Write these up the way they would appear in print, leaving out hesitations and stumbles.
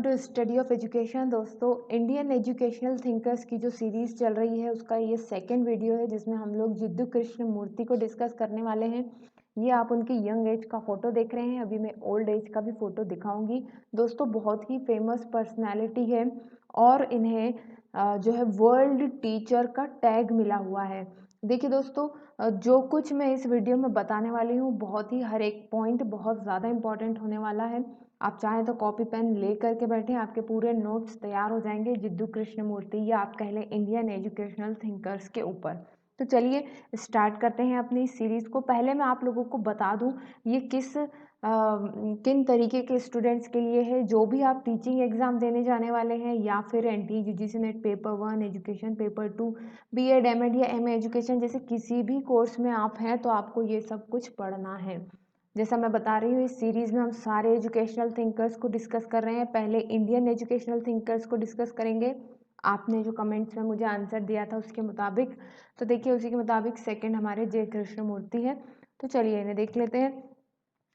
To study of education. दोस्तों, Indian educational thinkers की जो सीरीज़ चल रही है उसका ये सेकंड वीडियो है जिसमें हम लोग जिद्दू कृष्ण मूर्ति को डिस्कस करने वाले हैं। ये आप उनकी यंग एज का फ़ोटो देख रहे हैं। अभी मैं ओल्ड एज का भी फ़ोटो दिखाऊंगी। दोस्तों, बहुत ही फेमस पर्सनैलिटी है और इन्हें जो है वर्ल्ड टीचर का टैग मिला हुआ है। देखिए दोस्तों, जो कुछ मैं इस वीडियो में बताने वाली हूँ बहुत ही हर एक पॉइंट बहुत ज़्यादा इम्पॉर्टेंट होने वाला है। आप चाहें तो कॉपी पेन ले करके बैठें, आपके पूरे नोट्स तैयार हो जाएंगे जिद्दू कृष्ण मूर्ति या आप कह लें इंडियन एजुकेशनल थिंकर्स के ऊपर। तो चलिए स्टार्ट करते हैं अपनी इस सीरीज़ को। पहले मैं आप लोगों को बता दूं ये किन तरीके के स्टूडेंट्स के लिए है। जो भी आप टीचिंग एग्ज़ाम देने जाने वाले हैं या फिर NT UGC NET paper 1, education paper 2, BEd MEd या एमए एजुकेशन जैसे किसी भी कोर्स में आप हैं तो आपको ये सब कुछ पढ़ना है। जैसा मैं बता रही हूँ, इस सीरीज़ में हम सारे एजुकेशनल थिंकर्स को डिस्कस कर रहे हैं। पहले इंडियन एजुकेशनल थिंकर्स को डिस्कस करेंगे। आपने जो कमेंट्स में मुझे आंसर दिया था उसके मुताबिक, तो देखिए उसी के मुताबिक सेकंड हमारे जे कृष्ण मूर्ति है। तो चलिए इन्हें देख लेते हैं।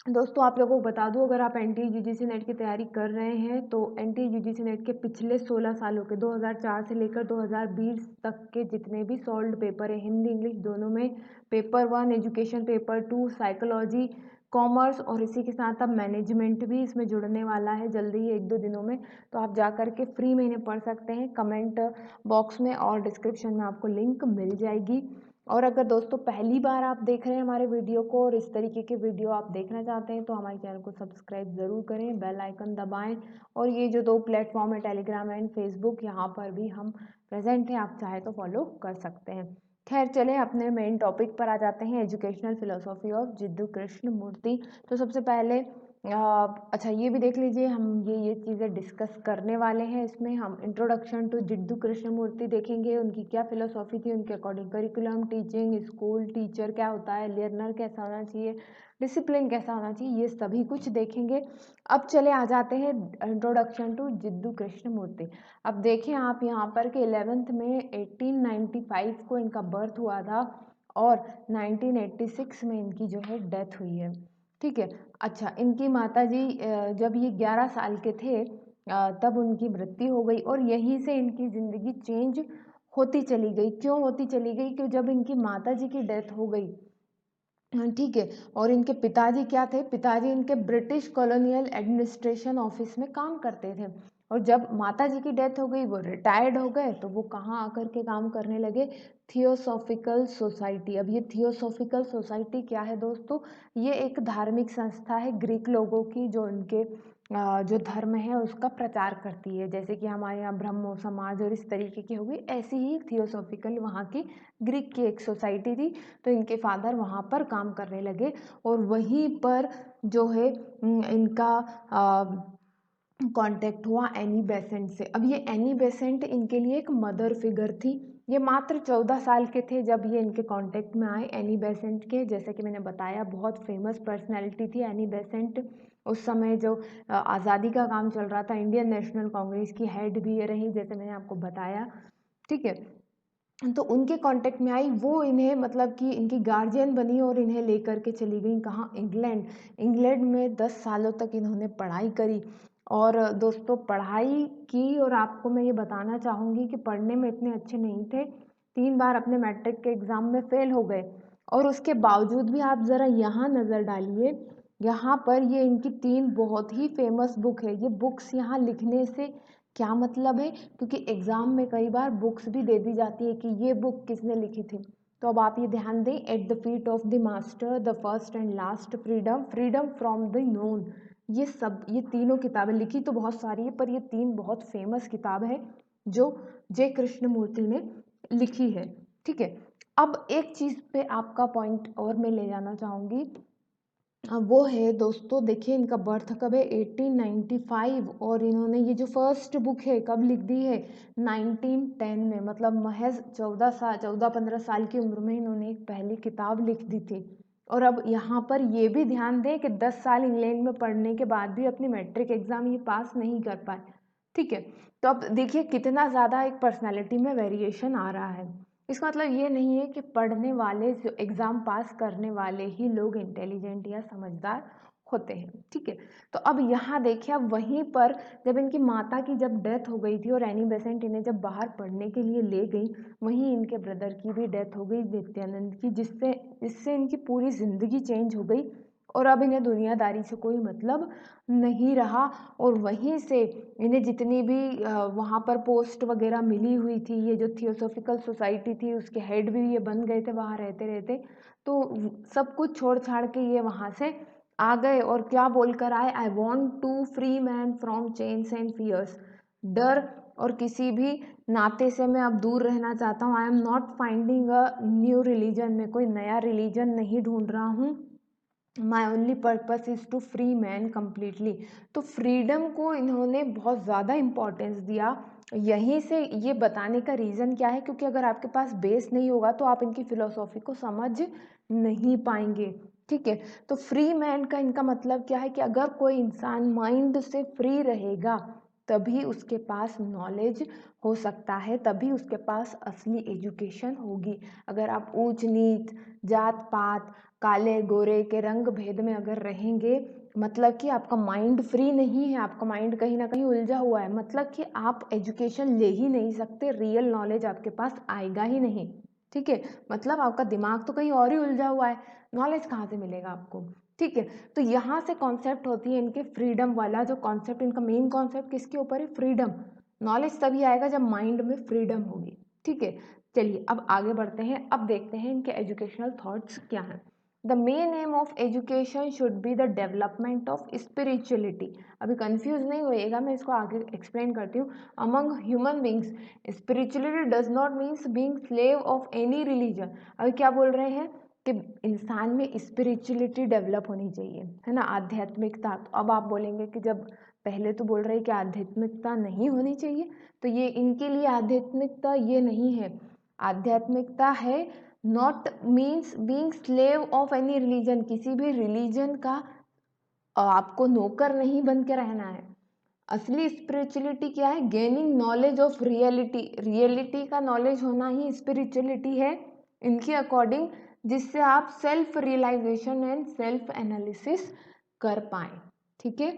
दोस्तों, आप लोगों को बता दूं, अगर आप एनटी यूजीसी नेट की तैयारी कर रहे हैं तो एनटी यूजीसी नेट के पिछले 16 सालों के 2004 से लेकर 2020 तक के जितने भी सॉल्व्ड पेपर है हिंदी इंग्लिश दोनों में, paper 1, education paper 2, psychology, commerce और इसी के साथ अब मैनेजमेंट भी इसमें जुड़ने वाला है जल्दी ही 1-2 दिनों में। तो आप जा कर के फ्री में इन्हें पढ़ सकते हैं। कमेंट बॉक्स में और डिस्क्रिप्शन में आपको लिंक मिल जाएगी। और अगर दोस्तों पहली बार आप देख रहे हैं हमारे वीडियो को और इस तरीके के वीडियो आप देखना चाहते हैं तो हमारे चैनल को सब्सक्राइब ज़रूर करें, बेल आइकन दबाएं। और ये जो 2 प्लेटफॉर्म है टेलीग्राम एंड फेसबुक, यहाँ पर भी हम प्रेजेंट हैं, आप चाहे तो फॉलो कर सकते हैं। खैर चलें अपने मेन टॉपिक पर आ जाते हैं, educational philosophy of Jiddu Krishnamurti. तो सबसे पहले अच्छा ये भी देख लीजिए, हम ये चीज़ें डिस्कस करने वाले हैं। इसमें हम इंट्रोडक्शन टू जिद्दू कृष्ण मूर्ति देखेंगे, उनकी क्या फिलोसॉफी थी, उनके according curriculum, teaching, school, teacher क्या होता है, लर्नर कैसा होना चाहिए, डिसिप्लिन कैसा होना चाहिए, ये सभी कुछ देखेंगे। अब चले आ जाते हैं इंट्रोडक्शन टू जिद्दू कृष्ण मूर्ति। अब देखें आप यहाँ पर कि 11th में 1895 को इनका बर्थ हुआ था और 1986 में इनकी जो है डेथ हुई है। ठीक है। अच्छा, इनकी माताजी जब ये 11 साल के थे तब उनकी मृत्यु हो गई और यहीं से इनकी ज़िंदगी चेंज होती चली गई। क्यों होती चली गई? कि जब इनकी माताजी की डेथ हो गई, ठीक है, और इनके पिताजी क्या थे, पिताजी इनके ब्रिटिश कॉलोनियल एडमिनिस्ट्रेशन ऑफिस में काम करते थे। और जब माताजी की डेथ हो गई, वो रिटायर्ड हो गए, तो वो कहाँ आकर के काम करने लगे? Theosophical society. अब ये थियोसॉफिकल सोसाइटी क्या है दोस्तों? ये एक धार्मिक संस्था है ग्रीक लोगों की जो उनके जो धर्म है उसका प्रचार करती है। जैसे कि हमारे यहाँ ब्रह्मो समाज और इस तरीके की होगी, ऐसी ही थियोसॉफिकल वहाँ की ग्रीक की एक सोसाइटी थी। तो इनके फादर वहाँ पर काम करने लगे और वहीं पर जो है इनका कांटेक्ट हुआ एनी बेसेंट से। अब ये एनी बेसेंट इनके लिए एक मदर फिगर थी। ये मात्र 14 साल के थे जब ये इनके कांटेक्ट में आए एनी बेसेंट के। जैसे कि मैंने बताया, बहुत फेमस पर्सनैलिटी थी एनी बेसेंट। उस समय जो आज़ादी का काम चल रहा था, इंडियन नेशनल कांग्रेस की हेड भी ये रही, जैसे मैंने आपको बताया। ठीक है। तो उनके कांटेक्ट में आई, वो इन्हें मतलब कि इनकी गार्जियन बनी और इन्हें लेकर के चली गई कहाँ? इंग्लैंड। इंग्लैंड में 10 सालों तक इन्होंने पढ़ाई करी। और दोस्तों पढ़ाई की, और आपको मैं ये बताना चाहूँगी कि पढ़ने में इतने अच्छे नहीं थे, 3 बार अपने मैट्रिक के एग्ज़ाम में फेल हो गए। और उसके बावजूद भी आप ज़रा यहाँ नज़र डालिए, यहाँ पर ये इनकी 3 बहुत ही फेमस बुक है। ये बुक्स यहाँ लिखने से क्या मतलब है? क्योंकि एग्ज़ाम में कई बार बुक्स भी दे दी जाती है कि ये बुक किसने लिखी थी। तो अब आप ये ध्यान दें, at the feet of the master, the first and last freedom, freedom from the known. ये तीनों किताबें लिखी तो बहुत सारी है, पर ये 3 बहुत फेमस किताब है जो जे कृष्ण मूर्ति ने लिखी है। ठीक है। अब एक चीज़ पे आपका पॉइंट और मैं ले जाना चाहूँगी, वो है दोस्तों, देखिए इनका बर्थ कब है? 1895। और इन्होंने ये जो फर्स्ट बुक है कब लिख दी है? 1910 में। मतलब महज 14-15 साल की उम्र में इन्होंने एक पहली किताब लिख दी थी। और अब यहाँ पर ये भी ध्यान दें कि 10 साल इंग्लैंड में पढ़ने के बाद भी अपनी मैट्रिक एग्जाम ये पास नहीं कर पाए। ठीक है। तो अब देखिए कितना ज़्यादा एक पर्सनैलिटी में वेरिएशन आ रहा है। इसका मतलब ये नहीं है कि पढ़ने वाले, जो एग्ज़ाम पास करने वाले ही लोग इंटेलिजेंट या समझदार होते हैं। ठीक है, तो अब यहाँ देखिए, अब वहीं पर जब इनकी माता की जब डेथ हो गई थी और एनी बेसेंट इन्हें जब बाहर पढ़ने के लिए ले गई, वहीं इनके ब्रदर की भी डेथ हो गई, नित्यानंद की, जिससे इनकी पूरी ज़िंदगी चेंज हो गई और अब इन्हें दुनियादारी से कोई मतलब नहीं रहा। और वहीं से इन्हें जितनी भी वहाँ पर पोस्ट वगैरह मिली हुई थी, ये जो थियोसॉफिकल सोसाइटी थी उसके हेड भी ये बन गए थे वहाँ रहते रहते, तो सब कुछ छोड़ छाड़ के ये वहाँ से आ गए और क्या बोलकर आए, I want to free man from chains and fears, डर और किसी भी नाते से मैं अब दूर रहना चाहता हूँ। I am not finding a new religion, मैं कोई नया रिलीजन नहीं ढूंढ रहा हूँ। My only purpose is to free man completely. तो फ्रीडम को इन्होंने बहुत ज़्यादा इम्पोर्टेंस दिया। यहीं से ये बताने का रीज़न क्या है, क्योंकि अगर आपके पास बेस नहीं होगा तो आप इनकी फ़िलोसॉफ़ी को समझ नहीं पाएंगे। ठीक है, तो फ्री मैन का इनका मतलब क्या है कि अगर कोई इंसान माइंड से फ्री रहेगा तभी उसके पास नॉलेज हो सकता है, तभी उसके पास असली एजुकेशन होगी। अगर आप ऊंच नीच, जात पात, काले गोरे के रंग भेद में अगर रहेंगे, मतलब कि आपका माइंड फ्री नहीं है, आपका माइंड कहीं ना कहीं उलझा हुआ है, मतलब कि आप एजुकेशन ले ही नहीं सकते, रियल नॉलेज आपके पास आएगा ही नहीं। ठीक है, मतलब आपका दिमाग तो कहीं और ही उलझा हुआ है, नॉलेज कहाँ से मिलेगा आपको। ठीक है, तो यहाँ से कॉन्सेप्ट होती है इनके फ्रीडम वाला जो कॉन्सेप्ट, इनका मेन कॉन्सेप्ट किसके ऊपर है, फ्रीडम। नॉलेज तभी आएगा जब माइंड में फ्रीडम होगी। ठीक है, चलिए अब आगे बढ़ते हैं, अब देखते हैं इनके एजुकेशनल थॉट्स क्या हैं। The main M of education should be the development of spirituality. अभी कंफ्यूज नहीं होइएगा, मैं इसको आगे एक्सप्लेन करती हूँ। Among human beings, spirituality does not means being slave of any religion. अभी क्या बोल रहे हैं कि इंसान में स्पिरिचुअलिटी डेवलप होनी चाहिए, है ना, आध्यात्मिकता। तो अब आप बोलेंगे कि जब पहले तो बोल रहे हैं कि आध्यात्मिकता नहीं होनी चाहिए, तो ये इनके लिए आध्यात्मिकता ये नहीं है। आध्यात्मिकता है not means being slave of any religion, किसी भी रिलीजन का आपको नौकर नहीं बन के रहना है। असली स्पिरिचुअलिटी क्या है, gaining knowledge of reality, reality का नॉलेज होना ही स्पिरिचुअलिटी है इनके अकॉर्डिंग, जिससे आप self realization and self analysis कर पाए। ठीक है,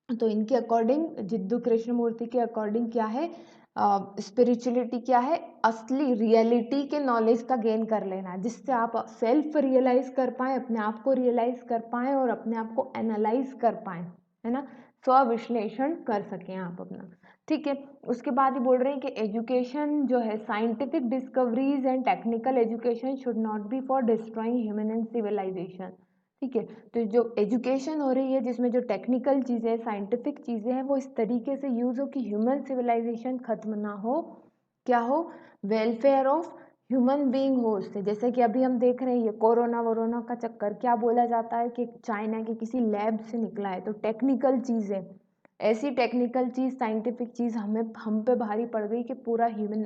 तो इनके अकॉर्डिंग, जिद्दू कृष्णमूर्ति के अकॉर्डिंग क्या है, स्पिरिचुअलिटी क्या है, असली रियलिटी के नॉलेज का गेन कर लेना, जिससे आप सेल्फ रियलाइज कर पाए, अपने आप को रियलाइज कर पाए और अपने आप को एनालाइज कर पाए, है ना, स्व विश्लेषण कर सकें आप अपना। ठीक है, उसके बाद ही बोल रहे हैं कि एजुकेशन जो है, scientific discoveries and technical education should not be for destroying human and civilization. ठीक है, तो जो एजुकेशन हो रही है जिसमें जो टेक्निकल चीज़ें, साइंटिफिक चीज़ें हैं, वो इस तरीके से यूज़ हो कि ह्यूमन सिविलाइजेशन खत्म ना हो, क्या हो, वेलफेयर ऑफ ह्यूमन बीइंग हो उससे। जैसे कि अभी हम देख रहे हैं ये कोरोना वोरोना का चक्कर, क्या बोला जाता है कि चाइना के किसी लैब से निकला है, तो टेक्निकल चीज़ है, ऐसी टेक्निकल चीज़, साइंटिफिक चीज़ हम पे भारी पड़ गई कि पूरा ह्यूमन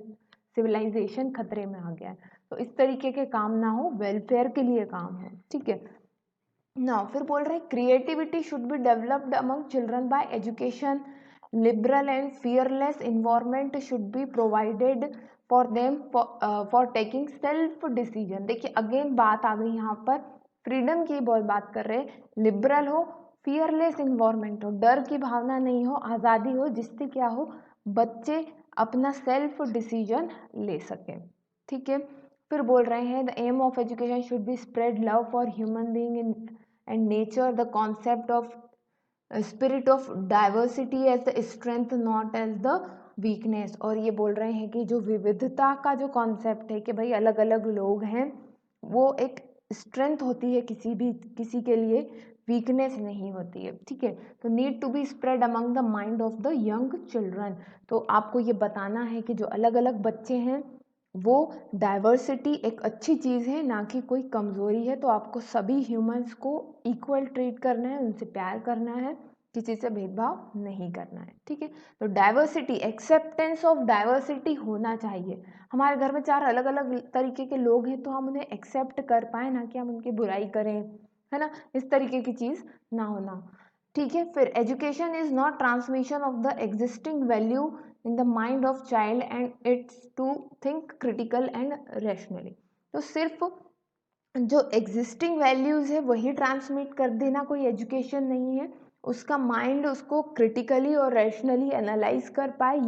सिविलाइजेशन खतरे में आ गया है। तो इस तरीके के काम ना हो, वेलफेयर के लिए काम हो। ठीक है, नाउ फिर बोल रहे हैं creativity should be developed among children bye education, liberal and fearless environment should be provided for them for taking self decision. देखिए अगेन बात आ गई यहाँ पर, फ्रीडम की बहुत बात कर रहे हैं, लिबरल हो, फियरलेस इन्वायरमेंट हो, डर की भावना नहीं हो, आज़ादी हो, जिससे क्या हो, बच्चे अपना सेल्फ डिसीजन ले सकें। ठीक है, फिर बोल रहे हैं the aim of education should be spread love for human being in and nature, the concept of spirit of diversity as the strength not as the weakness। और ये बोल रहे हैं कि जो विविधता का जो कॉन्सेप्ट है कि भाई अलग अलग लोग हैं, वो एक स्ट्रेंथ होती है किसी के लिए, वीकनेस नहीं होती है। ठीक है, तो need to be spread among the mind of the young children. तो आपको ये बताना है कि जो अलग अलग बच्चे हैं, वो डाइवर्सिटी एक अच्छी चीज़ है, ना कि कोई कमज़ोरी है। तो आपको सभी ह्यूमंस को इक्वल ट्रीट करना है, उनसे प्यार करना है, किसी से भेदभाव नहीं करना है। ठीक है, तो डाइवर्सिटी, एक्सेप्टेंस ऑफ डाइवर्सिटी होना चाहिए। हमारे घर में 4 अलग अलग तरीके के लोग हैं, तो हम उन्हें एक्सेप्ट कर पाए, ना कि हम उनकी बुराई करें, है ना, इस तरीके की चीज़ ना होना। ठीक है, फिर education is not transmission of the existing value in the mind of child and it's to think critical and rationally. तो सिर्फ जो एग्जिस्टिंग वैल्यूज़ है वही ट्रांसमिट कर देना कोई एजुकेशन नहीं है। उसका माइंड उसको क्रिटिकली और रैशनली एनालाइज कर पाए,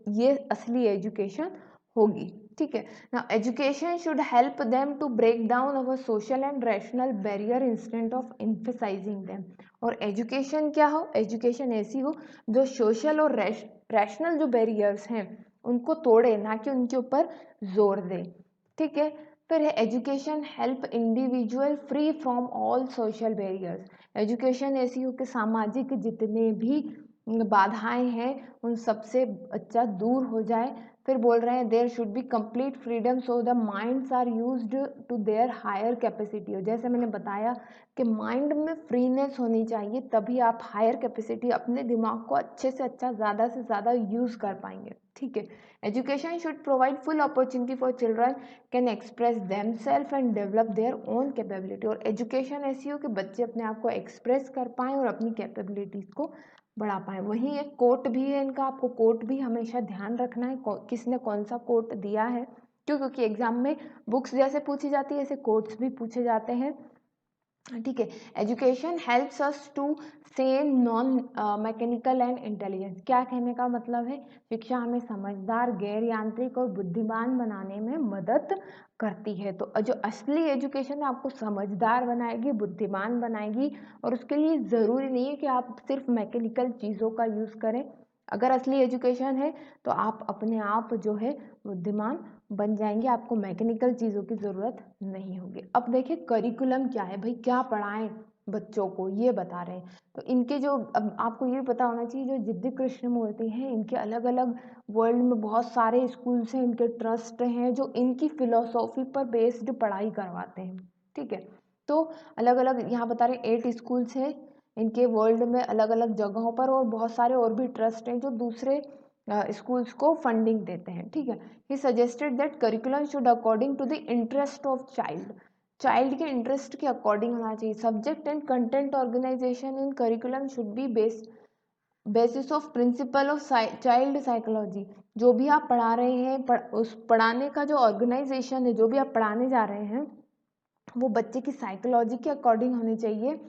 ये असली एजुकेशन होगी। ठीक है ना, education should help them to break down our social and rational barrier instant of emphasizing them. और एजुकेशन क्या हो, एजुकेशन ऐसी हो जो सोशल और रैशनल जो बैरियर्स हैं उनको तोड़े, ना कि उनके ऊपर जोर दे। ठीक है, फिर है education help individual free from all social barriers. Education ऐसी हो कि सामाजिक जितने भी बाधाएं हैं उन सबसे बच्चा दूर हो जाए। फिर बोल रहे हैं there should be complete freedom so the minds are used to their higher capacity. और जैसे मैंने बताया कि माइंड में फ्रीनेस होनी चाहिए, तभी आप हायर कैपेसिटी अपने दिमाग को अच्छे से अच्छा ज़्यादा से ज़्यादा यूज़ कर पाएंगे। ठीक है, education should provide full opportunity for children can express themselves and develop their own capability. और एजुकेशन ऐसी हो कि बच्चे अपने आप को एक्सप्रेस कर पाएँ और अपनी कैपेबिलिटीज़ को बढ़ा पाएँ। वहीं एक कोट भी है इनका, आपको कोट भी हमेशा ध्यान रखना है किसने कौन सा कोट दिया है, क्यों, क्योंकि एग्जाम में बुक्स जैसे पूछी जाती है ऐसे कोट्स भी पूछे जाते हैं। ठीक है, एजुकेशन हेल्प्स अस टू से नॉन मैकेनिकल एंड इंटेलिजेंस। क्या कहने का मतलब है, शिक्षा हमें समझदार, गैर यांत्रिक और बुद्धिमान बनाने में मदद करती है। तो जो असली एजुकेशन है आपको समझदार बनाएगी, बुद्धिमान बनाएगी, और उसके लिए ज़रूरी नहीं है कि आप सिर्फ मैकेनिकल चीज़ों का यूज़ करें। अगर असली एजुकेशन है तो आप अपने आप जो है बुद्धिमान बन जाएंगे, आपको मैकेनिकल चीज़ों की ज़रूरत नहीं होगी। अब देखिए करिकुलम क्या है, भाई क्या पढ़ाएं बच्चों को ये बता रहे हैं। तो इनके जो, अब आपको ये पता होना चाहिए, जो जिद्दी कृष्णमूर्ति हैं इनके अलग अलग वर्ल्ड में बहुत सारे स्कूल्स हैं, इनके ट्रस्ट हैं जो इनकी फिलोसॉफी पर बेस्ड पढ़ाई करवाते हैं। ठीक है, तो अलग अलग यहाँ बता रहे 8 स्कूल्स हैं इनके वर्ल्ड में अलग अलग जगहों पर, और बहुत सारे और भी ट्रस्ट हैं जो दूसरे स्कूल्स को फंडिंग देते हैं। ठीक है, he suggested that curriculum should according to the interest of child, child के इंटरेस्ट के अकॉर्डिंग होना चाहिए। Subject and content organization in curriculum should be basis of principle of child psychology. जो भी आप पढ़ा रहे हैं, उस पढ़ाने का जो ऑर्गेनाइजेशन है, जो भी आप पढ़ाने जा रहे हैं वो बच्चे की साइकोलॉजी के अकॉर्डिंग होनी चाहिए।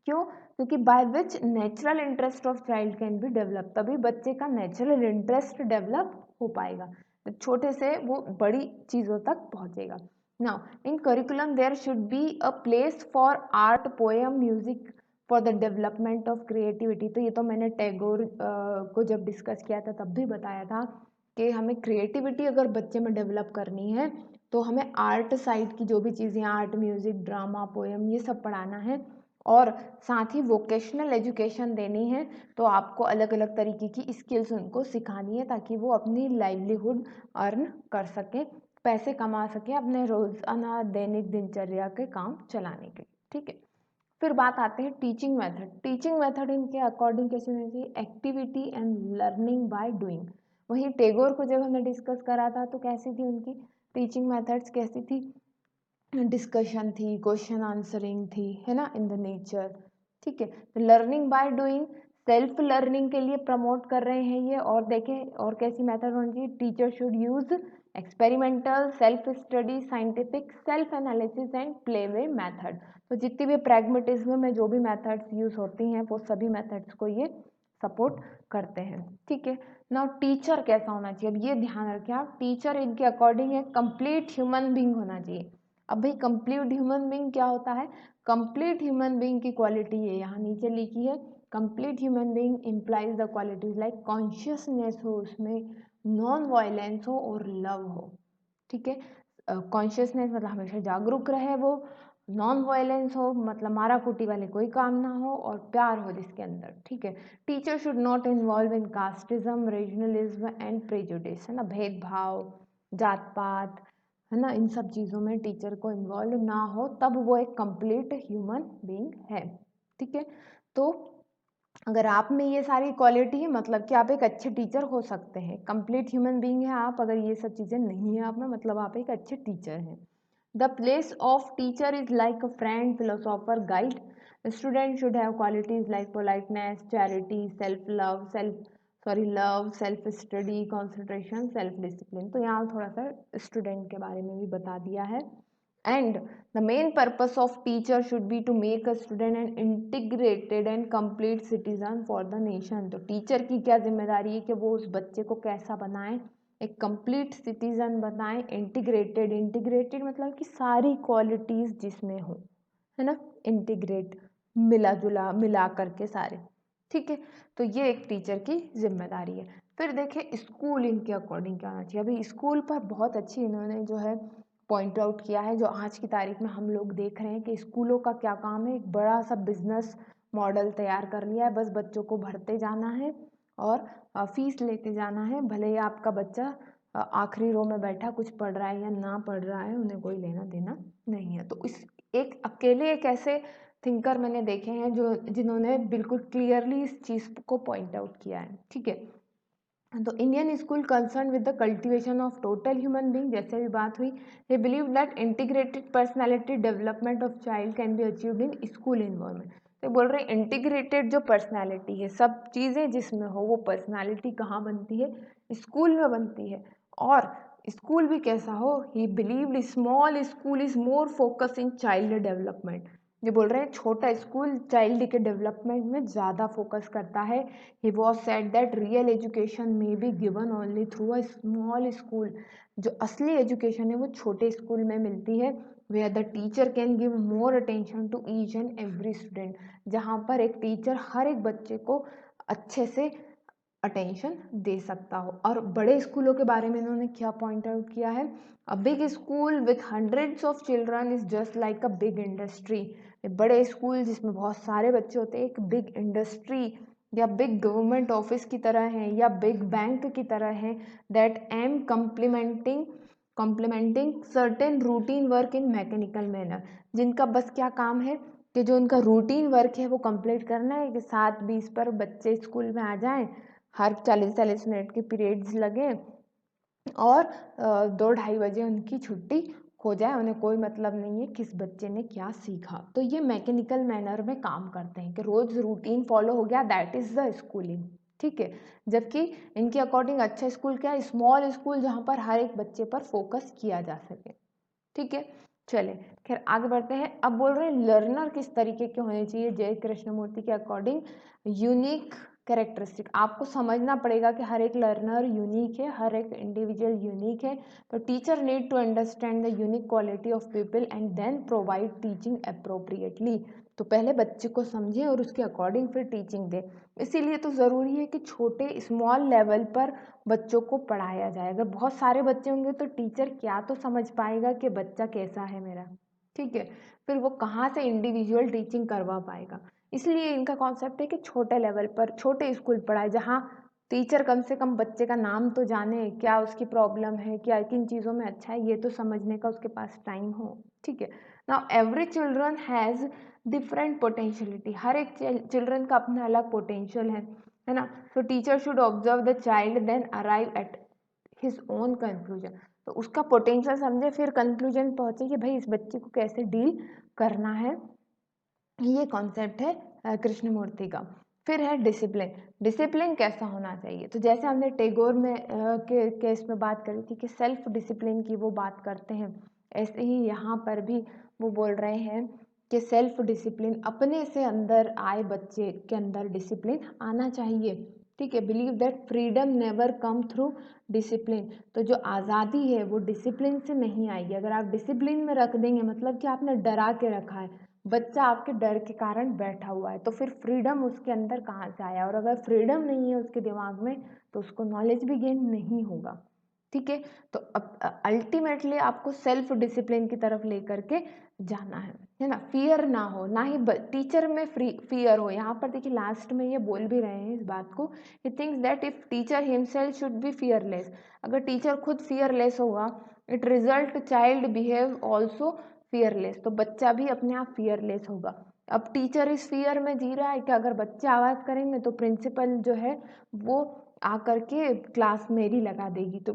क्यों, क्योंकि by which natural interest of child can be develop, तभी बच्चे का नेचुरल इंटरेस्ट डेवलप हो पाएगा, तो छोटे से वो बड़ी चीज़ों तक पहुंचेगा। Now in curriculum there should be a place for art, poem, music for the development of creativity. तो ये तो मैंने टैगोर को जब डिस्कस किया था तब भी बताया था कि हमें क्रिएटिविटी अगर बच्चे में डेवलप करनी है तो हमें आर्ट साइड की जो भी चीज़ें, आर्ट, म्यूज़िक, ड्रामा, पोएम, ये सब पढ़ाना है, और साथ ही वोकेशनल एजुकेशन देनी है। तो आपको अलग अलग तरीके की स्किल्स उनको सिखानी है ताकि वो अपनी लाइवलीहुड अर्न कर सके, पैसे कमा सके अपने रोज़ाना दैनिक दिनचर्या के काम चलाने के। ठीक है, फिर बात आते हैं टीचिंग मेथड। टीचिंग मेथड इनके अकॉर्डिंग कैसे होनी चाहिए, activity and learning by doing. वहीं टैगोर को जब हमने डिस्कस करा था तो कैसी थी उनकी टीचिंग मेथड्स, कैसी थी, डिस्कशन थी, क्वेश्चन आंसरिंग थी, है ना, इन द नेचर। ठीक है, तो learning by doing, self learning के लिए प्रमोट कर रहे हैं ये। और देखें और कैसी मेथड होनी चाहिए, teacher should use experimental, self study, scientific, self analysis and play way method. तो जितनी भी प्रैग्मेटिज्म में जो भी मेथड्स यूज होती हैं वो सभी मेथड्स को ये सपोर्ट करते हैं। ठीक है, नाउ टीचर कैसा होना चाहिए, अब ये ध्यान रखें आप, टीचर इनके अकॉर्डिंग है कंप्लीट ह्यूमन बीइंग होना चाहिए। अब भाई कंप्लीट ह्यूमन बीइंग क्या होता है, कंप्लीट ह्यूमन बीइंग की क्वालिटी है यहाँ नीचे लिखी है, complete human being implies the qualities like consciousness हो, उसमें नॉन वायलेंस हो और लव हो। ठीक है, कॉन्शियसनेस मतलब हमेशा जागरूक रहे वो, नॉन वायलेंस हो मतलब मारा कुटी वाले कोई काम ना हो, और प्यार हो जिसके अंदर। ठीक है, teacher should not involve in casteism, regionalism and prejudice, है ना, भेदभाव, जात पात, है ना, इन सब चीज़ों में टीचर को इन्वॉल्व ना हो, तब वो एक कंप्लीट ह्यूमन बीइंग है। ठीक है, तो अगर आप में ये सारी क्वालिटी है मतलब कि आप एक अच्छे टीचर हो सकते हैं। कंप्लीट ह्यूमन बीइंग है आप, अगर ये सब चीज़ें नहीं है आप में मतलब आप एक अच्छे टीचर हैं। The place of teacher is like a friend, philosopher, guide. Student should have qualities like politeness, charity, love, self study, concentration, self discipline. तो यहाँ थोड़ा सा स्टूडेंट के बारे में भी बता दिया है। And the main purpose of teacher should be to make a student an integrated and complete citizen for the nation. तो टीचर की क्या जिम्मेदारी है कि वो उस बच्चे को कैसा बनाए, एक कंप्लीट सिटीजन बनाए, इंटीग्रेटेड मतलब कि सारी क्वालिटीज जिसमें हो, है ना, इंटीग्रेट, मिला जुला, मिला करके सारे, ठीक है। तो ये एक टीचर की जिम्मेदारी है। फिर देखिए स्कूल इनके अकॉर्डिंग क्या होना चाहिए। अभी स्कूल पर बहुत अच्छी इन्होंने जो है पॉइंट आउट किया है, जो आज की तारीख में हम लोग देख रहे हैं कि स्कूलों का क्या काम है, एक बड़ा सा बिजनेस मॉडल तैयार कर लिया है। बस बच्चों को भरते जाना है और फीस लेते जाना है, भले ही आपका बच्चा आखिरी रो में बैठा कुछ पढ़ रहा है या ना पढ़ रहा है, उन्हें कोई लेना देना नहीं है। तो इस एक अकेले एक ऐसे थिंकर मैंने देखे हैं जो जिन्होंने बिल्कुल क्लियरली इस चीज़ को पॉइंट आउट किया है, ठीक है। तो Indian school concern with the cultivation of total human being, जैसे भी बात हुई, they believe that integrated personality development of child can be achieved in school environment. तो बोल रहे हैं इंटीग्रेटेड जो पर्सनालिटी है, सब चीज़ें जिसमें हो, वो पर्सनालिटी कहाँ बनती है, स्कूल में बनती है। और स्कूल भी कैसा हो, ही believed small school is more focus in child development. ये बोल रहे हैं छोटा स्कूल चाइल्ड के डेवलपमेंट में ज़्यादा फोकस करता है। He was said that real education may be given only through a small school. जो असली एजुकेशन है वो छोटे स्कूल में मिलती है, where the teacher can give more attention to each and every student, जहाँ पर एक टीचर हर एक बच्चे को अच्छे से अटेंशन दे सकता हो। और बड़े स्कूलों के बारे में इन्होंने क्या पॉइंट आउट किया है, a big school with hundreds of children is just like a big industry. बड़े स्कूल जिसमें बहुत सारे बच्चे होते हैं एक बिग इंडस्ट्री या बिग गवर्नमेंट ऑफिस की तरह है या बिग बैंक की तरह है, that aim complementing certain routine work in mechanical manner, जिनका बस क्या काम है कि जो उनका रूटीन वर्क है वो कंप्लीट करना है कि 7:20 पर बच्चे स्कूल में आ जाएं, हर 40-40 मिनट के पीरियड्स लगे और 2-2:30 बजे उनकी छुट्टी हो जाए, उन्हें कोई मतलब नहीं है किस बच्चे ने क्या सीखा। तो ये मैकेनिकल मैनर में काम करते हैं कि रोज रूटीन फॉलो हो गया, दैट इज द स्कूलिंग, ठीक है। जबकि इनके अकॉर्डिंग अच्छा स्कूल क्या है, स्मॉल स्कूल जहाँ पर हर एक बच्चे पर फोकस किया जा सके, ठीक है। चले खैर आगे बढ़ते हैं। अब बोल रहे हैं लर्नर किस तरीके के होने चाहिए जय कृष्णमूर्ति के अकॉर्डिंग, यूनिक कैरेक्टरिस्टिक। आपको समझना पड़ेगा कि हर एक लर्नर यूनिक है, हर एक इंडिविजुअल यूनिक है। तो teacher need to understand the unique quality of people and then provide teaching appropriately. तो पहले बच्चे को समझे और उसके अकॉर्डिंग फिर टीचिंग दे। इसीलिए तो ज़रूरी है कि छोटे स्मॉल लेवल पर बच्चों को पढ़ाया जाए। अगर बहुत सारे बच्चे होंगे तो टीचर क्या तो समझ पाएगा कि बच्चा कैसा है मेरा, ठीक है। फिर वो कहाँ से इंडिविजुअल टीचिंग करवा पाएगा। इसलिए इनका कॉन्सेप्ट है कि छोटे लेवल पर छोटे स्कूल पढ़ाए, जहाँ टीचर कम से कम बच्चे का नाम तो जाने, क्या उसकी प्रॉब्लम है, क्या किन चीज़ों में अच्छा है, ये तो समझने का उसके पास टाइम हो, ठीक है। Now every children has different potentiality, हर एक चिल्ड्रन का अपना अलग पोटेंशियल है ना। So teacher should observe the child then arrive at his own conclusion. तो उसका पोटेंशियल समझे फिर कंक्लूजन पहुंचे कि भाई इस बच्चे को कैसे डील करना है। ये कॉन्सेप्ट है कृष्णमूर्ति का। फिर है डिसिप्लिन। डिसिप्लिन कैसा होना चाहिए, तो जैसे हमने टैगोर में के केस में बात करी थी कि सेल्फ डिसिप्लिन की वो बात करते हैं, ऐसे ही यहाँ पर भी वो बोल रहे हैं कि सेल्फ डिसिप्लिन, अपने से अंदर आए बच्चे के अंदर डिसिप्लिन आना चाहिए, ठीक है। Believe that freedom never come through discipline. तो जो आज़ादी है वो डिसिप्लिन से नहीं आएगी। अगर आप डिसिप्लिन में रख देंगे मतलब कि आपने डरा के रखा है, बच्चा आपके डर के कारण बैठा हुआ है, तो फिर फ्रीडम उसके अंदर कहाँ से आया। और अगर फ्रीडम नहीं है उसके दिमाग में तो उसको नॉलेज भी गेन नहीं होगा, ठीक है। तो अल्टीमेटली आपको सेल्फ डिसिप्लिन की तरफ लेकर के जाना है ना। फियर ना हो, ना ही टीचर में फियर हो। यहाँ पर देखिए लास्ट में ये बोल भी रहे हैं इस बात को, he thinks that if teacher himself should be fearless. अगर टीचर खुद फियरलेस होगा, it result child behave also fearless, तो बच्चा भी अपने आप फियरलेस होगा। अब टीचर इस फियर में जी रहा है कि अगर बच्चे आवाज़ करेंगे तो प्रिंसिपल जो है वो आकर के क्लास मेरी लगा देगी। तो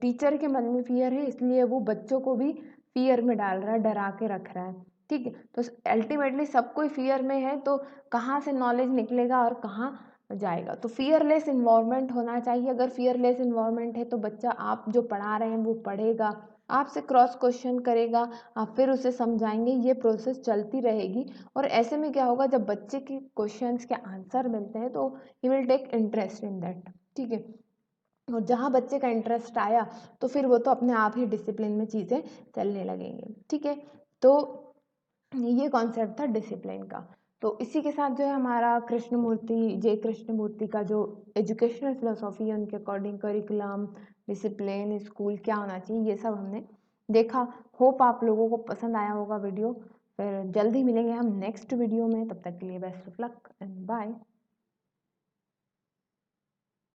टीचर के मन में फियर है, इसलिए वो बच्चों को भी फियर में डाल रहा है, डरा के रख रहा है, ठीक है। तो अल्टीमेटली सब कोई फियर में है, तो कहाँ से नॉलेज निकलेगा और कहाँ जाएगा। तो फियरलेस इन्वायरमेंट होना चाहिए। अगर फियरलेस इन्वायरमेंट है तो बच्चा आप जो पढ़ा रहे हैं वो पढ़ेगा, आपसे क्रॉस क्वेश्चन करेगा, आप फिर उसे समझाएंगे, ये प्रोसेस चलती रहेगी। और ऐसे में क्या होगा, जब बच्चे के क्वेश्चंस के आंसर मिलते हैं तो he will take interest in that, ठीक है। और जहाँ बच्चे का इंटरेस्ट आया तो फिर वो तो अपने आप ही डिसिप्लिन में चीज़ें चलने लगेंगे, ठीक है। तो ये कॉन्सेप्ट था डिसिप्लिन का। तो इसी के साथ जो है हमारा जय कृष्णमूर्ति का जो एजुकेशनल फिलोसॉफी है, उनके अकॉर्डिंग करिकुलम, डिसिप्लिन, स्कूल क्या होना चाहिए, ये सब हमने देखा। होप आप लोगों को पसंद आया होगा वीडियो। फिर जल्दी मिलेंगे हम नेक्स्ट वीडियो में, तब तक के लिए best of luck and bye.